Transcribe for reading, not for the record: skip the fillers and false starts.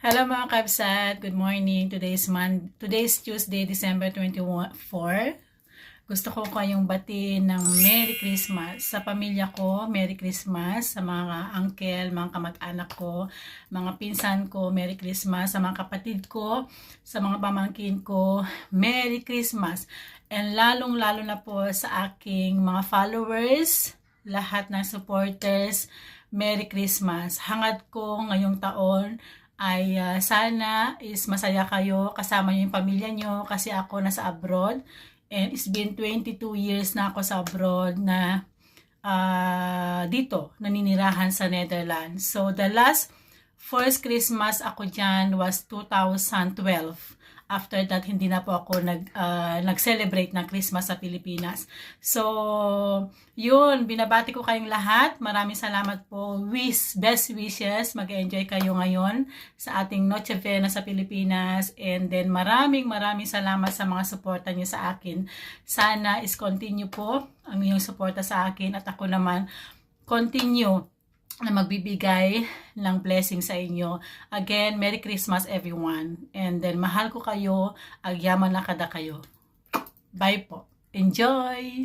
Hello mga kabsat, good morning. Today's Tuesday, December 24. Gusto ko kayong batiin ng Merry Christmas. Sa pamilya ko, Merry Christmas. Sa mga uncle, mga kamag-anak ko, mga pinsan ko, Merry Christmas. Sa mga kapatid ko, sa mga pamangkin ko, Merry Christmas. And lalong-lalo na po sa aking mga followers, lahat ng supporters, Merry Christmas. Hangad ko ngayong taon ay sana is masaya kayo, kasama niyo yung pamilya niyo kasi ako nasa abroad and it's been 22 years na ako sa abroad na dito naninirahan sa Netherlands. So the last first Christmas ako dyan was 2012. After that, hindi na po ako nag-celebrate ng Christmas sa Pilipinas. So, yun, binabati ko kayong lahat. Maraming salamat po. Best wishes. Mag-enjoy kayo ngayon sa ating Noche Vena sa Pilipinas. And then, maraming salamat sa mga suporta niyo sa akin. Sana is continue po ang inyong suporta sa akin. At ako naman, continue na magbibigay ng blessing sa inyo. Again, Merry Christmas everyone. And then, mahal ko kayo. Agyaman na kada kayo. Bye po. Enjoy!